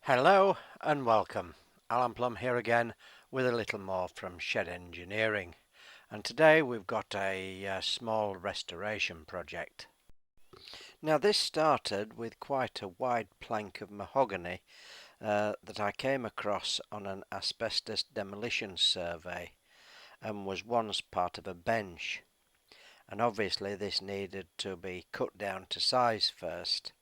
Hello and welcome. Alan Plum here again with a little more from Shed Engineering, and today we've got a small restoration project. Now this started with quite a wide plank of mahogany that I came across on an asbestos demolition survey and was once part of a bench, and obviously this needed to be cut down to size first.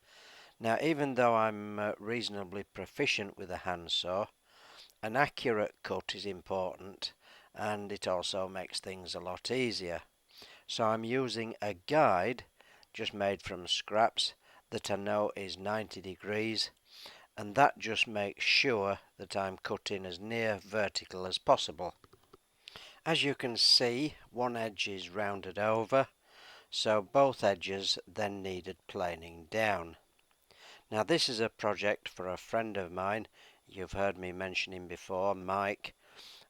Now even though I'm reasonably proficient with a handsaw, an accurate cut is important, and it also makes things a lot easier. So I'm using a guide just made from scraps that I know is 90 degrees, and that just makes sure that I'm cutting as near vertical as possible. As you can see, one edge is rounded over, so both edges then needed planing down. Now this is a project for a friend of mine. You've heard me mention him before, Mike,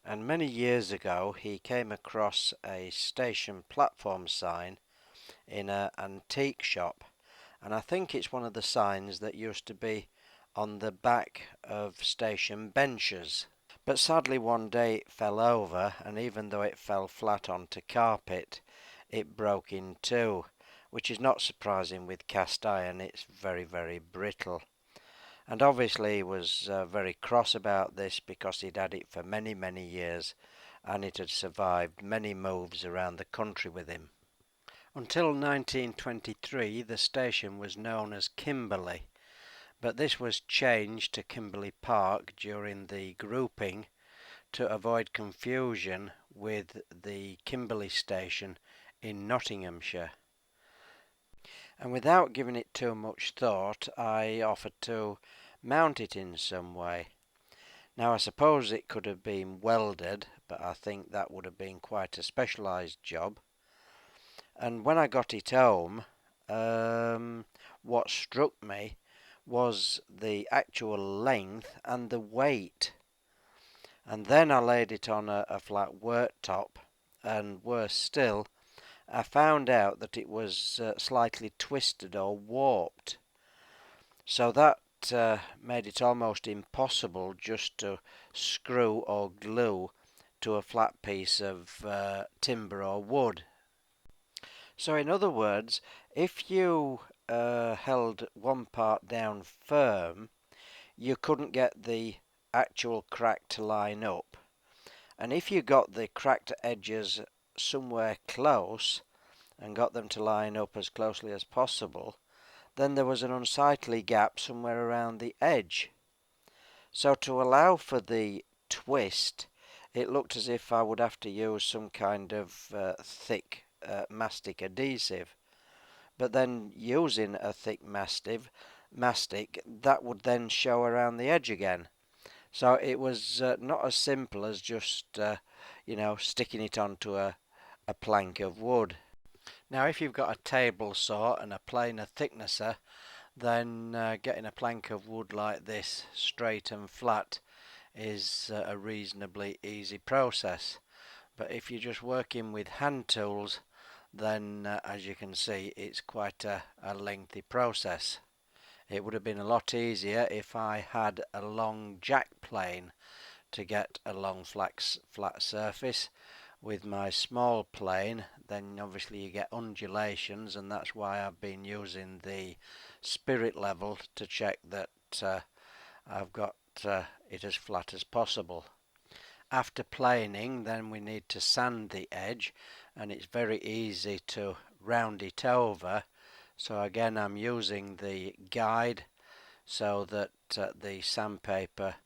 and many years ago he came across a station platform sign in an antique shop, and I think it's one of the signs that used to be on the back of station benches. But sadly one day it fell over, and even though it fell flat onto carpet, it broke in two, which is not surprising with cast iron. It's very brittle. And obviously he was very cross about this because he'd had it for many years, and it had survived many moves around the country with him. Until 1923 the station was known as Kimberley, but this was changed to Kimberley Park during the grouping to avoid confusion with the Kimberley station in Nottinghamshire. And without giving it too much thought, I offered to mount it in some way. Now I suppose it could have been welded, but I think that would have been quite a specialised job. And when I got it home, what struck me was the actual length and the weight. And then I laid it on a flat worktop, and worse still, I found out that it was slightly twisted or warped. So that made it almost impossible just to screw or glue to a flat piece of timber or wood. So in other words, if you held one part down firm, you couldn't get the actual crack to line up. And if you got the cracked edges somewhere close and got them to line up as closely as possible, then there was an unsightly gap somewhere around the edge. So to allow for the twist, it looked as if I would have to use some kind of thick mastic adhesive. But then using a thick mastic, that would then show around the edge again. So it was not as simple as just, sticking it onto a plank of wood. Now if you've got a table saw and a planer thicknesser, then getting a plank of wood like this straight and flat is a reasonably easy process. But if you're just working with hand tools, then as you can see, it's quite a lengthy process. It would have been a lot easier if I had a long jack plane to get a long flat surface. With my small plane, then obviously you get undulations, and that's why I've been using the spirit level to check that I've got it as flat as possible. After planing, then we need to sand the edge, and it's very easy to round it over. So again, I'm using the guide so that the sandpaper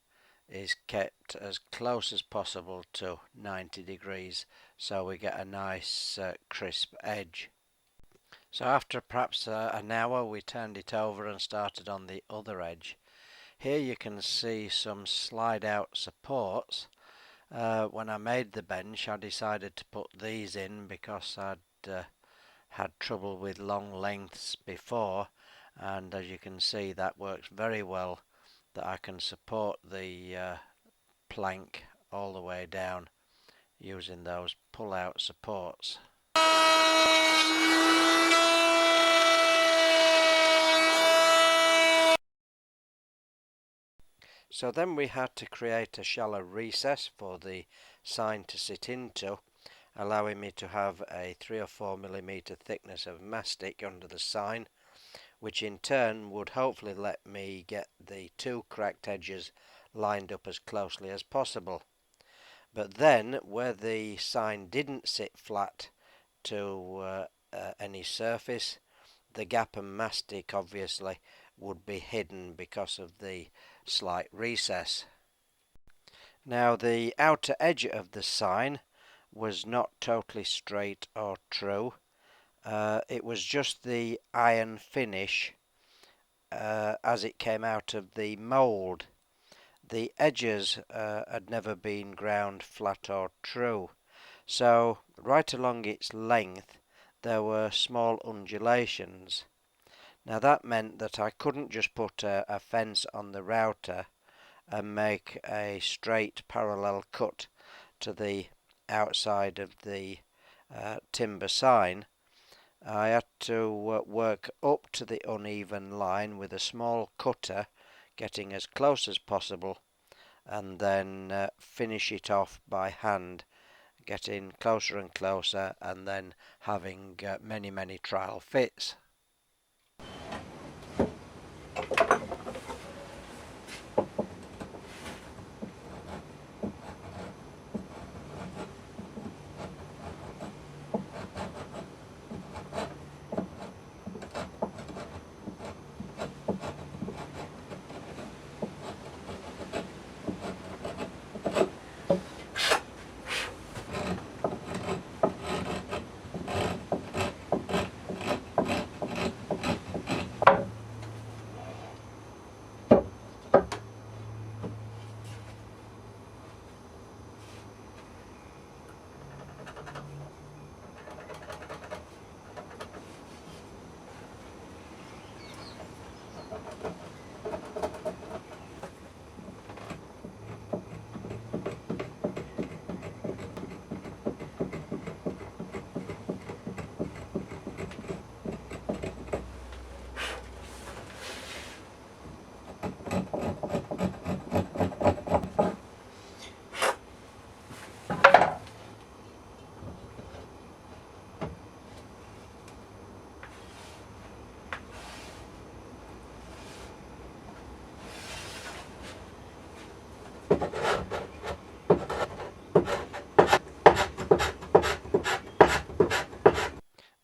is kept as close as possible to 90 degrees, so we get a nice crisp edge. So after perhaps an hour, we turned it over and started on the other edge. Here you can see some slide out supports. When I made the bench, I decided to put these in because I'd had trouble with long lengths before, and as you can see, that works very well, that I can support the plank all the way down using those pull out supports. So then we had to create a shallow recess for the sign to sit into, allowing me to have a 3 or 4mm thickness of mastic under the sign, which in turn would hopefully let me get the two cracked edges lined up as closely as possible. But then, where the sign didn't sit flat to any surface, the gap and mastic obviously would be hidden because of the slight recess. Now the outer edge of the sign was not totally straight or true. It was just the iron finish as it came out of the mould. The edges had never been ground flat or true, so right along its length there were small undulations. Now that meant that I couldn't just put a fence on the router and make a straight parallel cut to the outside of the timber sign. I had to work up to the uneven line with a small cutter, getting as close as possible, and then finish it off by hand, getting closer and closer, and then having many trial fits.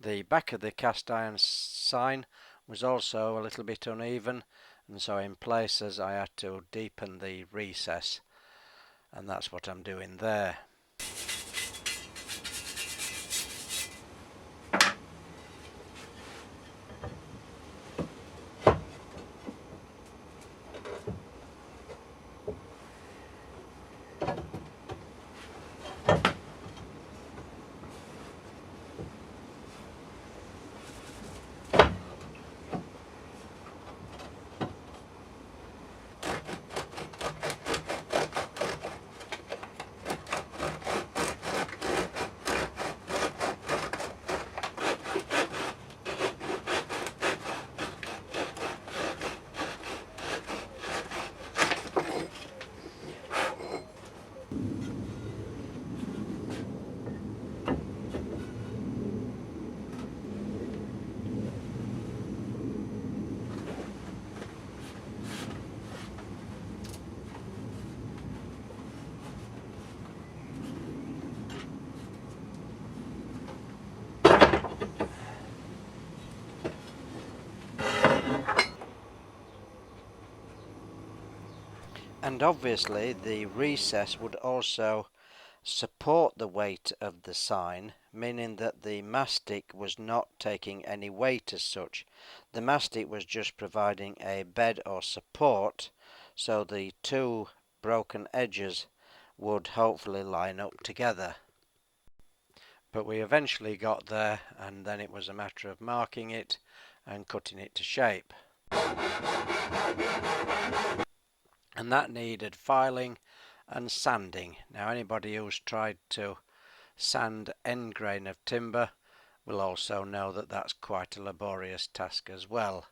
The back of the cast iron sign was also a little bit uneven, and so in places I had to deepen the recess, and that's what I'm doing there. And obviously the recess would also support the weight of the sign, meaning that the mastic was not taking any weight as such. The mastic was just providing a bed or support, so the two broken edges would hopefully line up together. But we eventually got there, and then it was a matter of marking it and cutting it to shape. And that needed filing and sanding. Now anybody who's tried to sand end grain of timber will also know that that's quite a laborious task as well.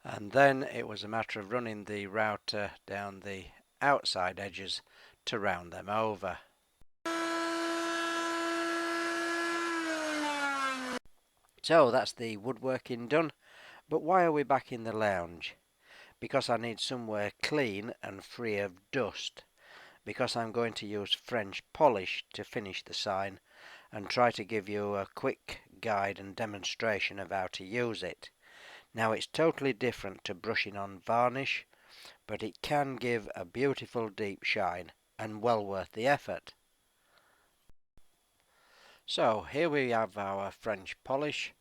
And then it was a matter of running the router down the outside edges to round them over. So that's the woodworking done. But why are we back in the lounge? Because I need somewhere clean and free of dust. Because I'm going to use French polish to finish the sign and try to give you a quick guide and demonstration of how to use it. Now it's totally different to brushing on varnish, but it can give a beautiful deep shine and well worth the effort. So here we have our French polish,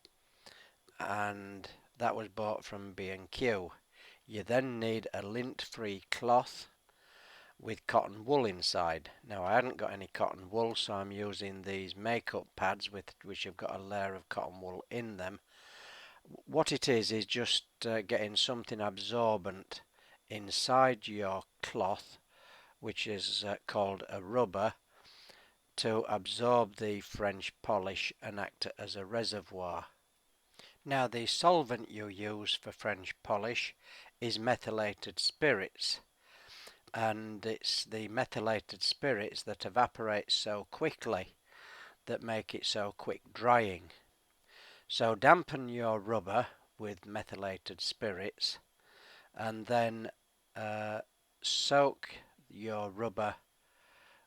and that was bought from B&Q. You then need a lint-free cloth with cotton wool inside. Now I hadn't got any cotton wool, so I'm using these makeup pads which have got a layer of cotton wool in them. What it is just getting something absorbent inside your cloth, which is called a rubber, to absorb the French polish and act as a reservoir. Now the solvent you use for French polish is methylated spirits, and it's the methylated spirits that evaporate so quickly that make it so quick drying. So dampen your rubber with methylated spirits and then soak your rubber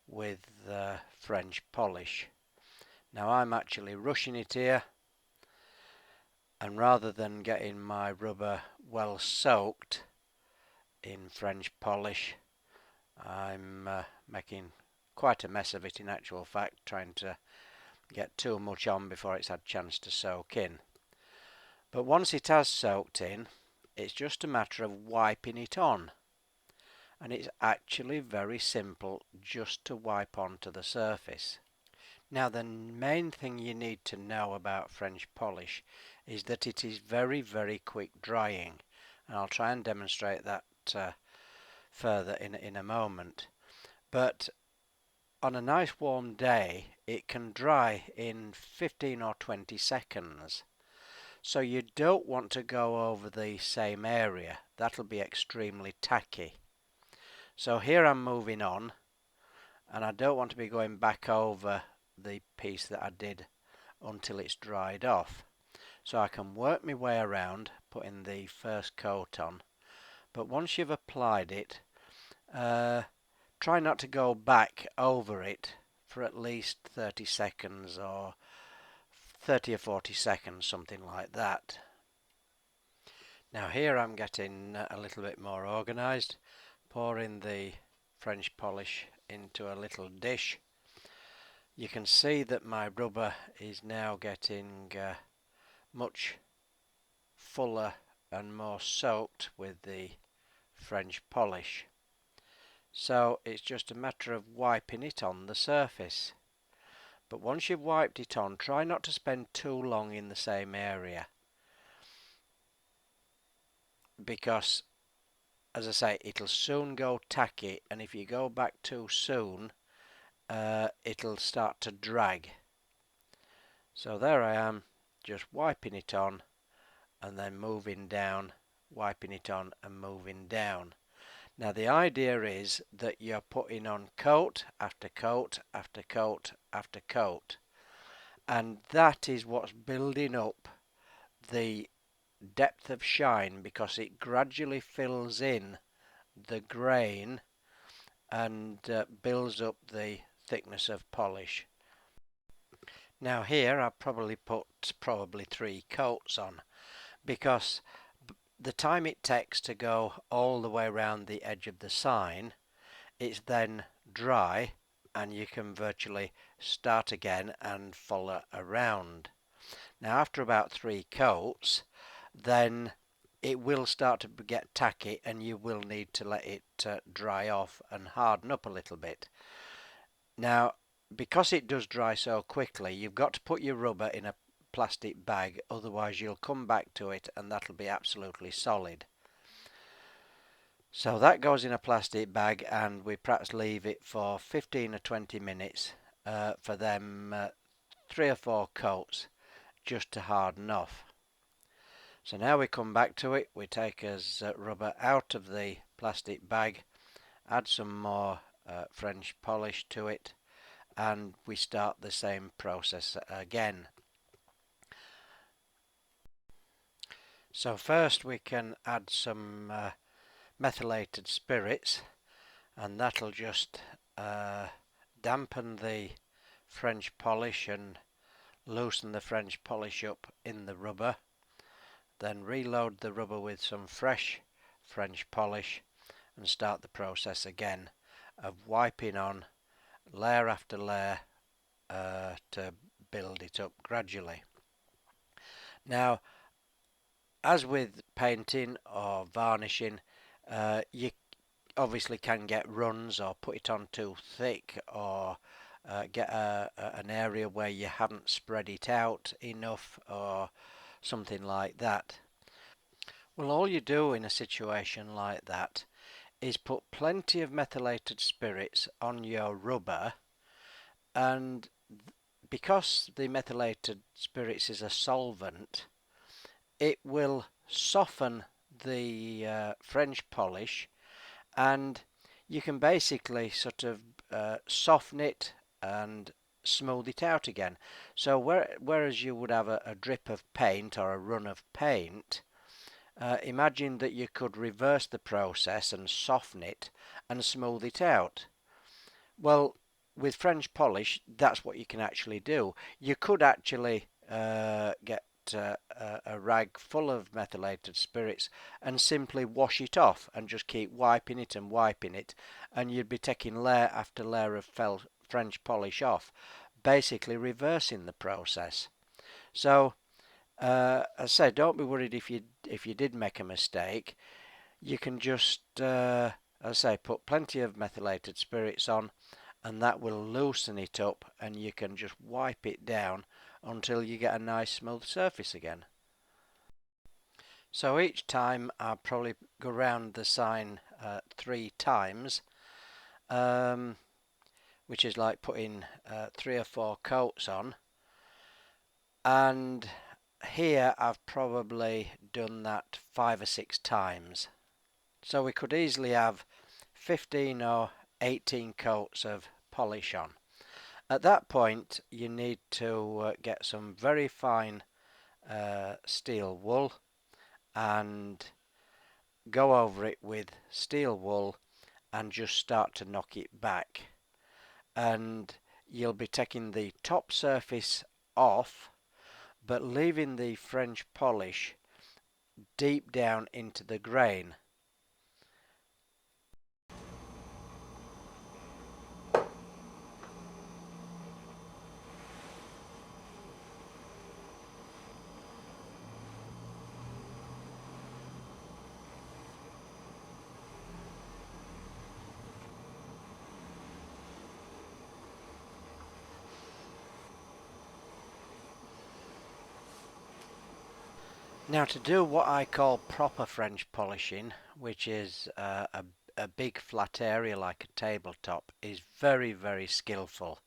with French polish. Now I'm actually rushing it here, and rather than getting my rubber well soaked in French polish, I'm making quite a mess of it in actual fact, trying to get too much on before it's had a chance to soak in. But once it has soaked in, it's just a matter of wiping it on, and it's actually very simple just to wipe onto the surface. Now the main thing you need to know about French polish is that it is very, very quick drying, and I'll try and demonstrate that further in a moment. But on a nice warm day it can dry in 15 or 20 seconds. So you don't want to go over the same area. That'll be extremely tacky. So here I'm moving on, and I don't want to be going back over the piece that I did until it's dried off. So I can work my way around putting the first coat on, but once you've applied it, try not to go back over it for at least 30 seconds or 30 or 40 seconds, something like that. Now here I'm getting a little bit more organised, pouring the French polish into a little dish. You can see that my rubber is now getting much fuller and more soaked with the French polish. So it's just a matter of wiping it on the surface. But once you've wiped it on, try not to spend too long in the same area, because, as I say, it'll soon go tacky, and if you go back too soon, it'll start to drag. So there I am, just wiping it on and then moving down, wiping it on and moving down. Now the idea is that you're putting on coat after coat after coat after coat, and that is what's building up the depth of shine, because it gradually fills in the grain and builds up the thickness of polish. Now here I've probably put 3 coats on, because the time it takes to go all the way around the edge of the sign, it's then dry and you can virtually start again and follow around. Now after about 3 coats, then it will start to get tacky and you will need to let it dry off and harden up a little bit. Now because it does dry so quickly, you've got to put your rubber in a plastic bag, otherwise you'll come back to it and that'll be absolutely solid. So that goes in a plastic bag, and we perhaps leave it for 15 or 20 minutes for them 3 or 4 coats just to harden off. So now we come back to it, we take us rubber out of the plastic bag, add some more French polish to it, and we start the same process again. So first we can add some methylated spirits, and that'll just dampen the French polish and loosen the French polish up in the rubber. Then reload the rubber with some fresh French polish and start the process again of wiping on layer after layer to build it up gradually. Now, as with painting or varnishing, you obviously can get runs or put it on too thick, or get an area where you haven't spread it out enough or something like that. Well, all you do in a situation like that is put plenty of methylated spirits on your rubber, and because the methylated spirits is a solvent, it will soften the French polish, and you can basically sort of soften it and smooth it out again. So whereas you would have a drip of paint or a run of paint, imagine that you could reverse the process and soften it and smooth it out. Well, with French polish, that's what you can actually do. You could actually get a rag full of methylated spirits and simply wash it off and just keep wiping it and wiping it, and you'd be taking layer after layer of French polish off, basically reversing the process. So, as I say, don't be worried if you did make a mistake. You can just, as I say, put plenty of methylated spirits on, and that will loosen it up, and you can just wipe it down until you get a nice smooth surface again. So each time I'll probably go round the sign 3 times, which is like putting 3 or 4 coats on, and here I've probably done that 5 or 6 times. So we could easily have 15 or 18 coats of polish on. At that point you need to get some very fine steel wool and go over it with steel wool and just start to knock it back, and you'll be taking the top surface off but leaving the French polish deep down into the grain. Now, to do what I call proper French polishing, which is a big flat area like a tabletop, is very, very skillful.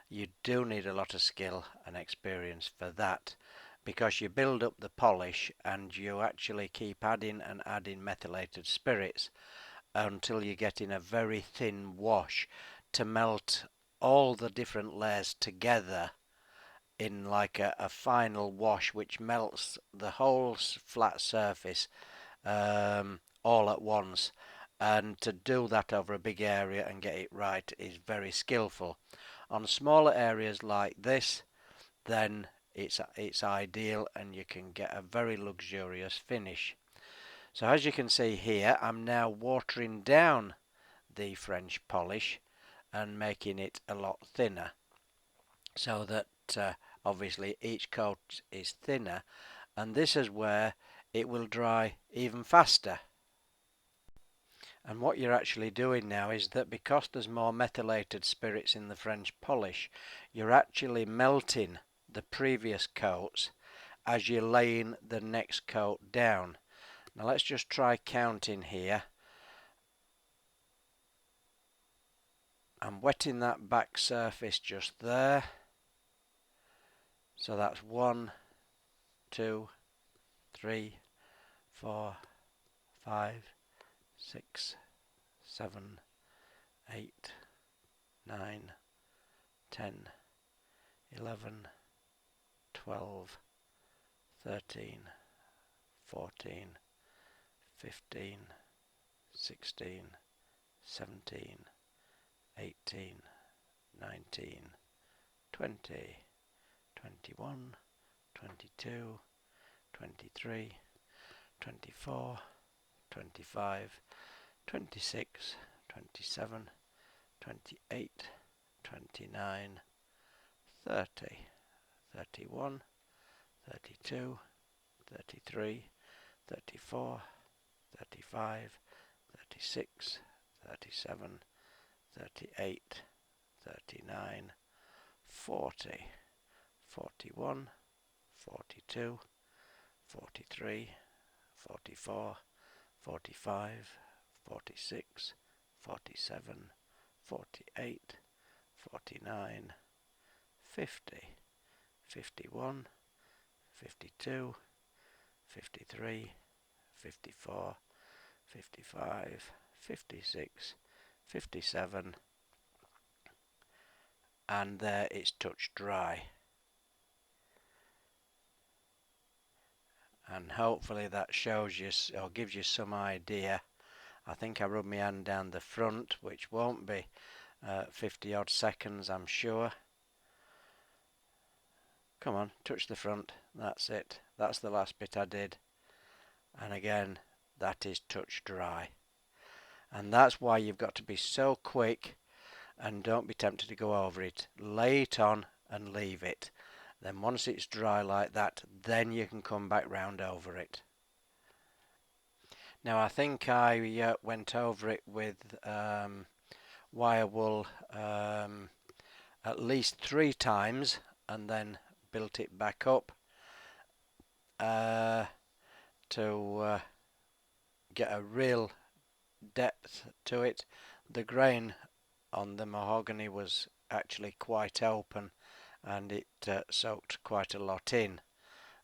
You do need a lot of skill and experience for that, because you build up the polish and you actually keep adding and adding methylated spirits until you get in a very thin wash to melt all the different layers together in like a final wash which melts the whole flat surface all at once. And to do that over a big area and get it right is very skillful. On smaller areas like this, then it's ideal and you can get a very luxurious finish. So as you can see here, I'm now watering down the French polish and making it a lot thinner, so that obviously each coat is thinner, and this is where it will dry even faster. And what you're actually doing now is that because there's more methylated spirits in the French polish, you're actually melting the previous coats as you're laying the next coat down. Now let's just try counting here. I'm wetting that back surface just there. So that's 1, 2, 3, 4, 5, 6, 7, 8, 9, 10, 11, 12, 13, 14, 15, 16, 17, 18, 19, 20, 21, 22, 23, 24, 25, 26, 27, 28, 29, 30, 31, 32, 33, 34, 35, 36, 37, 38, 39, 40, 41, 42, 43, 44, 45, 46, 47, 48, 49, 50, 51, 52, 53, 54, 55, 56, 57, and there it's touch dry. And hopefully that shows you or gives you some idea. I think I rub my hand down the front, which won't be 50 odd seconds, I'm sure. Come on, touch the front. That's it. That's the last bit I did. And again, that is touch dry. And that's why you've got to be so quick and don't be tempted to go over it. Lay it on and leave it. Then once it's dry like that, then you can come back round over it. Now I think I went over it with wire wool at least 3 times and then built it back up to get a real depth to it. The grain on the mahogany was actually quite open and it soaked quite a lot in,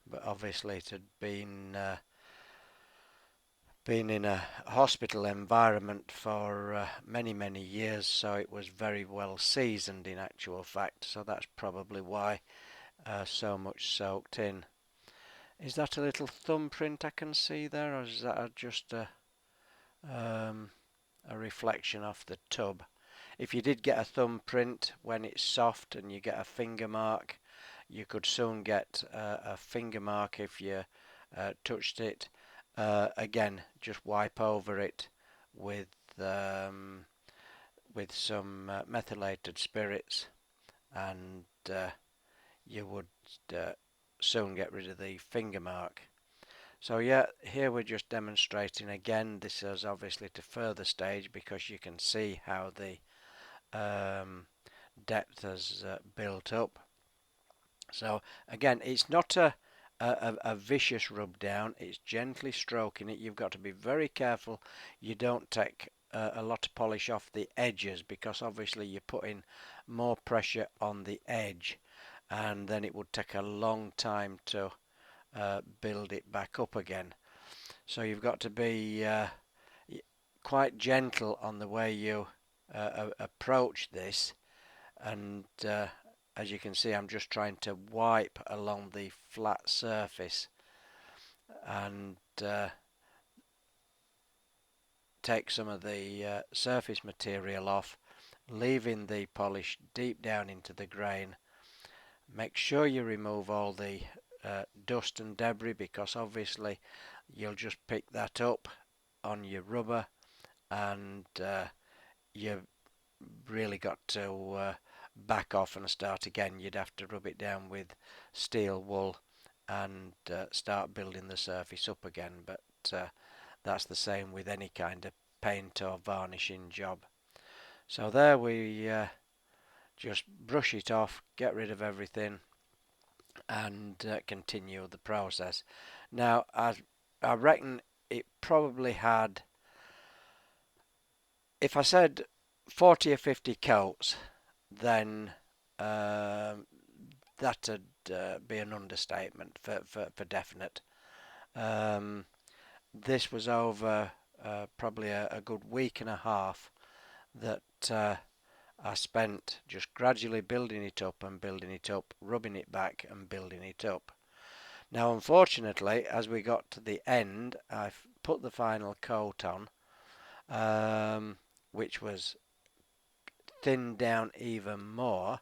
but obviously it had been in a hospital environment for many years, so it was very well seasoned in actual fact, so that's probably why so much soaked in. Is that a little thumbprint I can see there, or is that just a reflection off the tub? If you did get a thumbprint when it's soft and you get a finger mark, you could soon get a finger mark if you touched it. Again, just wipe over it with some methylated spirits, and you would soon get rid of the finger mark. So yeah, here we're just demonstrating again. This is obviously to further stage because you can see how the depth has built up. So again, it's not a vicious rub down, it's gently stroking it. You've got to be very careful you don't take a lot of polish off the edges, because obviously you're putting more pressure on the edge and then it would take a long time to build it back up again. So you've got to be quite gentle on the way you approach this, and as you can see, I'm just trying to wipe along the flat surface and take some of the surface material off, leaving the polish deep down into the grain. Make sure you remove all the dust and debris, because obviously you'll just pick that up on your rubber, and you've really got to back off and start again. You'd have to rub it down with steel wool and start building the surface up again, but that's the same with any kind of paint or varnishing job. So there we just brush it off, get rid of everything, and continue the process. Now I reckon it probably had, if I said 40 or 50 coats, then that'd be an understatement for definite. This was over probably a good week and a half that I spent just gradually building it up and building it up, rubbing it back and building it up. Now, unfortunately, as we got to the end, I put the final coat on, which was thinned down even more,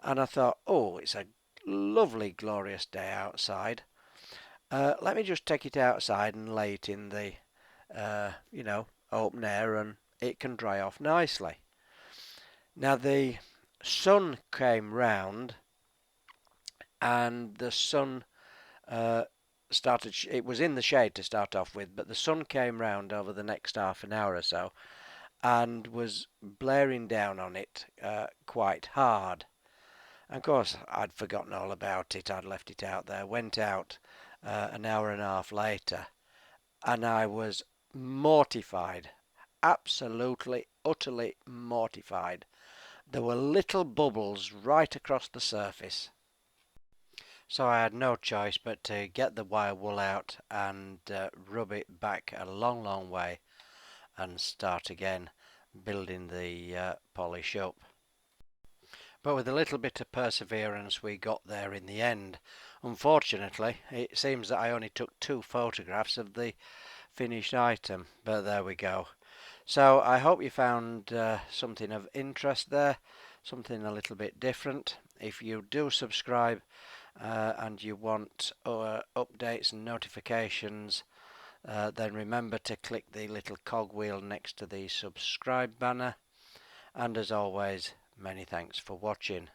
and I thought, oh, it's a lovely, glorious day outside. Let me just take it outside and lay it in the, open air, and it can dry off nicely. Now, the sun came round, and the sun started. It was in the shade to start off with, but the sun came round over the next half an hour or so, and was blaring down on it quite hard. And of course, I'd forgotten all about it. I'd left it out there. Went out an hour and a half later, and I was mortified. Absolutely, utterly mortified. There were little bubbles right across the surface. So I had no choice but to get the wire wool out and rub it back a long, long way and start again building the polish up. But with a little bit of perseverance, we got there in the end. Unfortunately, it seems that I only took 2 photographs of the finished item, but there we go. So I hope you found something of interest there, something a little bit different. If you do subscribe and you want updates and notifications, then remember to click the little cogwheel next to the subscribe banner. And as always, many thanks for watching.